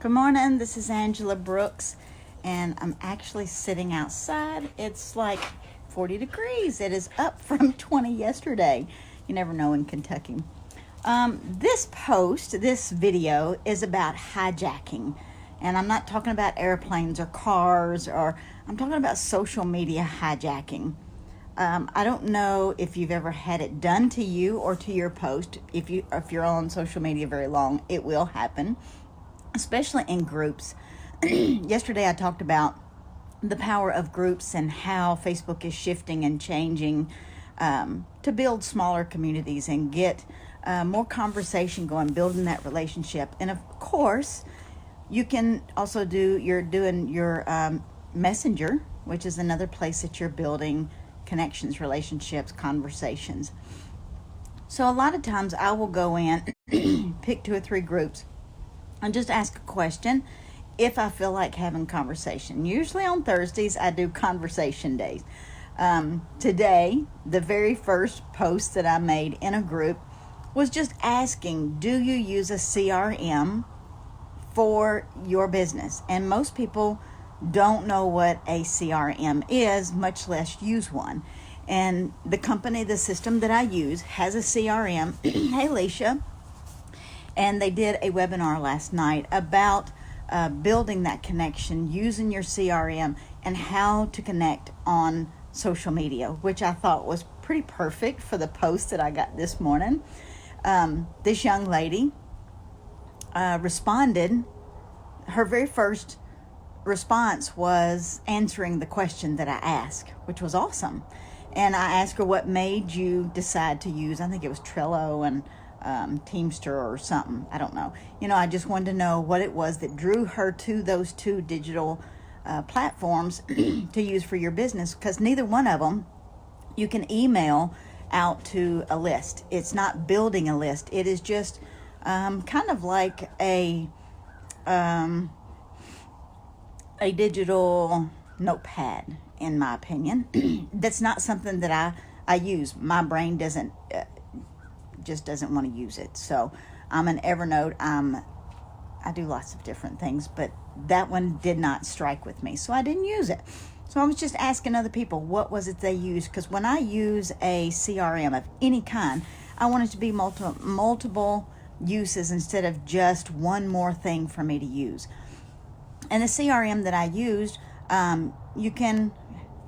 Good morning, this is Angela Brooks, and I'm actually sitting outside. It's like 40 degrees. It is up from 20 yesterday. You never know in Kentucky. This video is about hijacking. And I'm not talking about airplanes or cars, or I'm talking about social media hijacking. I don't know if you've ever had it done to you or to your post. If you're on social media very long, it will happen, especially in groups. Yesterday I talked about the power of groups and how Facebook is shifting and changing to build smaller communities and get more conversation going, building that relationship. And of course, you can also doing your Messenger, which is another place that you're building connections, relationships, conversations. So a lot of times I will go in, pick 2 or 3 groups, and just ask a question if I feel like having conversation. Usually on Thursdays, I do conversation days. Today, the very first post that I made in a group was just asking, do you use a CRM for your business? And most people don't know what a CRM is, much less use one. And the system that I use has a CRM. Hey, Alicia. And they did a webinar last night about building that connection, using your CRM, and how to connect on social media, which I thought was pretty perfect for the post that I got this morning. This young lady responded. Her very first response was answering the question that I asked, which was awesome. And I asked her, what made you decide to use, I think it was Trello and Teamster or something. I don't know. I just wanted to know what it was that drew her to those 2 digital platforms to use for your business, because neither one of them you can email out to a list. It's not building a list. It is just kind of like a digital notepad, in my opinion. That's not something that I use. My brain doesn't want to use it. So I'm an Evernote. I do lots of different things, but that one did not strike with me, so I didn't use it. So I was just asking other people, what was it they used? Because when I use a CRM of any kind, I want it to be multiple uses instead of just one more thing for me to use. And the CRM that I used,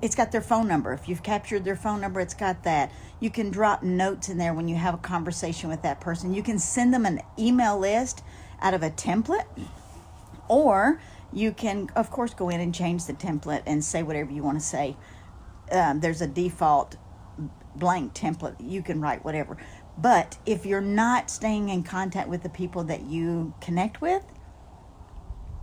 it's got their phone number. If you've captured their phone number, it's got that. You can drop notes in there when you have a conversation with that person. You can send them an email list out of a template, or you can, of course, go in and change the template and say whatever you want to say. There's a default blank template. You can write whatever. But if you're not staying in contact with the people that you connect with,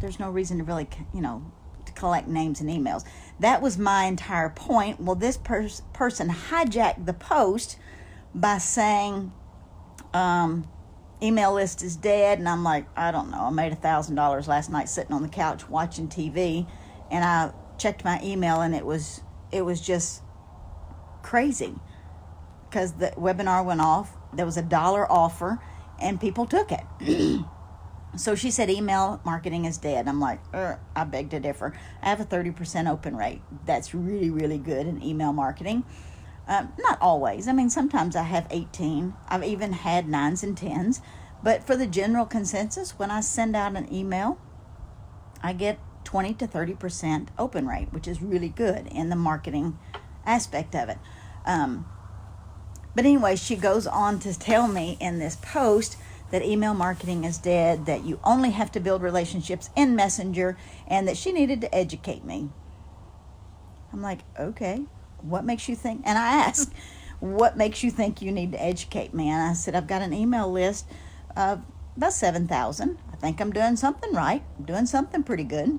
there's no reason to really, to collect names and emails. That was my entire point. Well, this person hijacked the post by saying, email list is dead. And I'm like, I don't know. I made $1,000 last night sitting on the couch watching TV, and I checked my email, and it was just crazy, because the webinar went off. There was a $1 offer, and people took it. So she said email marketing is dead. I'm like, I beg to differ. I have a 30% open rate. That's really, really good in email marketing. Not always. I mean, sometimes I have 18. I've even had 9s and 10s. But for the general consensus, when I send out an email, I get 20 to 30% open rate, which is really good in the marketing aspect of it. But anyway, she goes on to tell me in this post that email marketing is dead, that you only have to build relationships in Messenger, and that she needed to educate me. I'm like, okay, what makes you think? And I asked, what makes you think you need to educate me? And I said, I've got an email list of about 7,000. I think I'm doing something right. I'm doing something pretty good.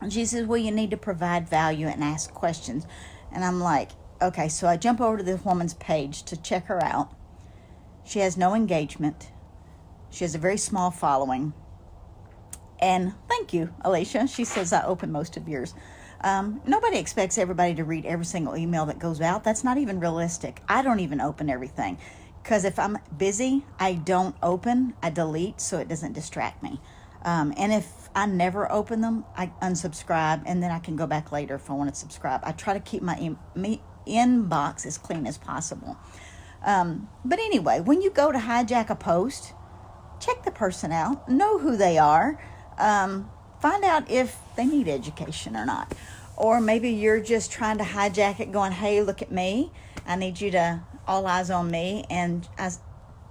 And she says, well, you need to provide value and ask questions. And I'm like, okay. So I jump over to this woman's page to check her out. She has no engagement. She has a very small following. And thank you, Alicia. She says, I open most of yours. Nobody expects everybody to read every single email that goes out. That's not even realistic. I don't even open everything, because if I'm busy, I don't open. I delete so it doesn't distract me. And if I never open them, I unsubscribe, and then I can go back later if I want to subscribe. I try to keep my inbox as clean as possible. But anyway, when you go to hijack a post, check the person out, know who they are, find out if they need education or not. Or maybe you're just trying to hijack it going, hey, look at me. I need you to all eyes on me. And I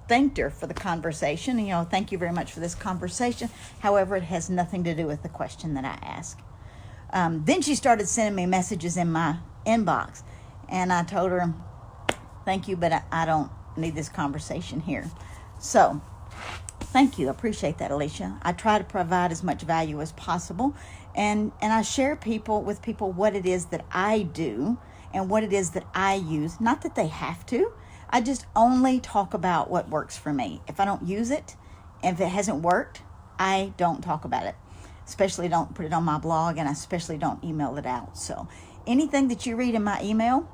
thanked her for the conversation. Thank you very much for this conversation. However, it has nothing to do with the question that I asked. Then she started sending me messages in my inbox. And I told her, thank you, but I don't need this conversation here. So, thank you. I appreciate that, Alicia. I try to provide as much value as possible. And I share with people what it is that I do and what it is that I use. Not that they have to. I just only talk about what works for me. If I don't use it, if it hasn't worked, I don't talk about it. Especially don't put it on my blog, and I especially don't email it out. So anything that you read in my email,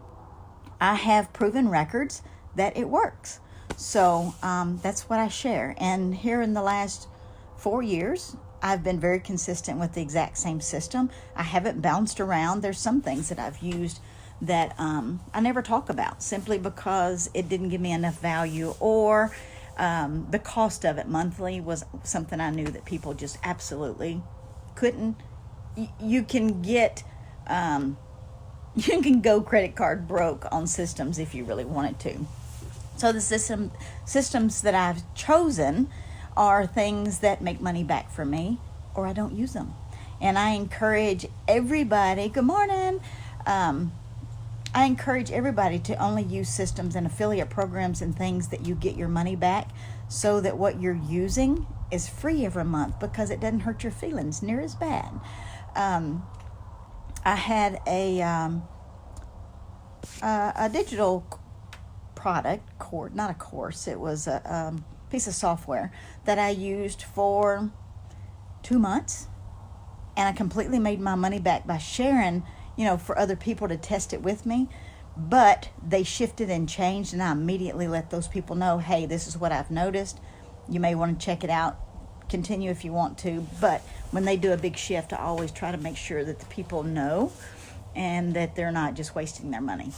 I have proven records that it works. So that's what I share. And here in the last 4 years, I've been very consistent with the exact same system. I haven't bounced around. There's some things that I've used that I never talk about simply because it didn't give me enough value, or the cost of it monthly was something I knew that people just absolutely couldn't. You can get, you can go credit card broke on systems if you really wanted to. So the systems that I've chosen are things that make money back for me, or I don't use them. And I encourage everybody, good morning, I encourage everybody to only use systems and affiliate programs and things that you get your money back, so that what you're using is free every month, because it doesn't hurt your feelings near as bad. I had a digital product, not a course, it was a piece of software that I used for 2 months, and I completely made my money back by sharing, for other people to test it with me. But they shifted and changed, and I immediately let those people know, hey, this is what I've noticed. You may want to check it out. Continue if you want to. But when they do a big shift, I always try to make sure that the people know and that they're not just wasting their money.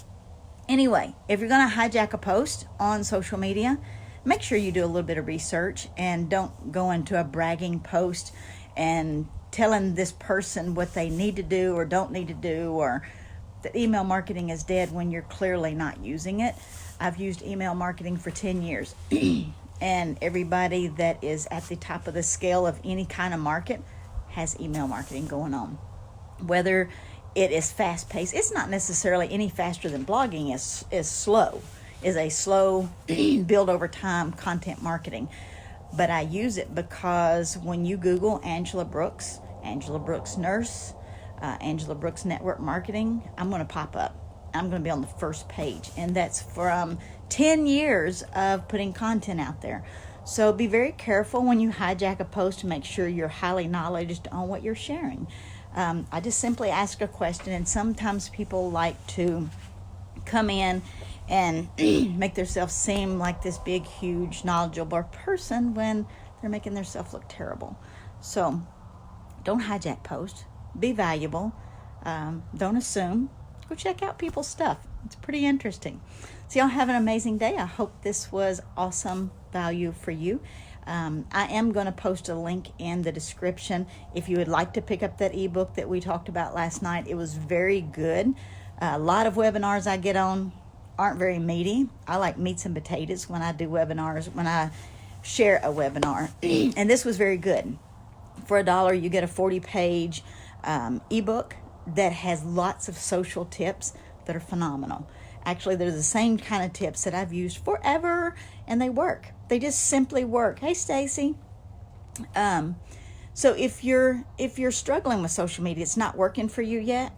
Anyway, if you're going to hijack a post on social media, make sure you do a little bit of research and don't go into a bragging post and telling this person what they need to do or don't need to do, or that email marketing is dead when you're clearly not using it. I've used email marketing for 10 years. And everybody that is at the top of the scale of any kind of market has email marketing going on. Whether it is fast-paced, it's not necessarily any faster than blogging. Is a slow build over time content marketing. But I use it because when you Google Angela Brooks nurse, Angela Brooks network marketing, I'm going to pop up. I'm going to be on the first page. And that's from 10 years of putting content out there. So be very careful when you hijack a post to make sure you're highly knowledgeable on what you're sharing. I just simply ask a question, and sometimes people like to come in and make themselves seem like this big, huge, knowledgeable person when they're making themselves look terrible. So don't hijack posts. Be valuable. Don't assume. Go check out people's stuff. It's pretty interesting. So y'all have an amazing day. I hope this was awesome value for you. I am going to post a link in the description if you would like to pick up that ebook that we talked about last night. It was very good. A lot of webinars I get on aren't very meaty. I like meats and potatoes when I do webinars, when I share a webinar. And this was very good. For $1, you get a 40-page ebook that has lots of social tips that are phenomenal. Actually, they're the same kind of tips that I've used forever, and they work. They just simply work. Hey, Stacy. So if you're struggling with social media, it's not working for you yet,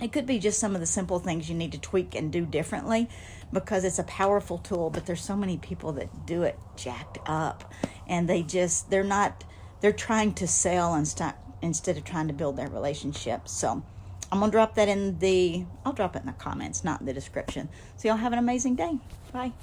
it could be just some of the simple things you need to tweak and do differently, because it's a powerful tool, but there's so many people that do it jacked up, and they're trying to sell instead of trying to build that relationship. So I'm going to drop that I'll drop it in the comments, not in the description. So y'all have an amazing day. Bye.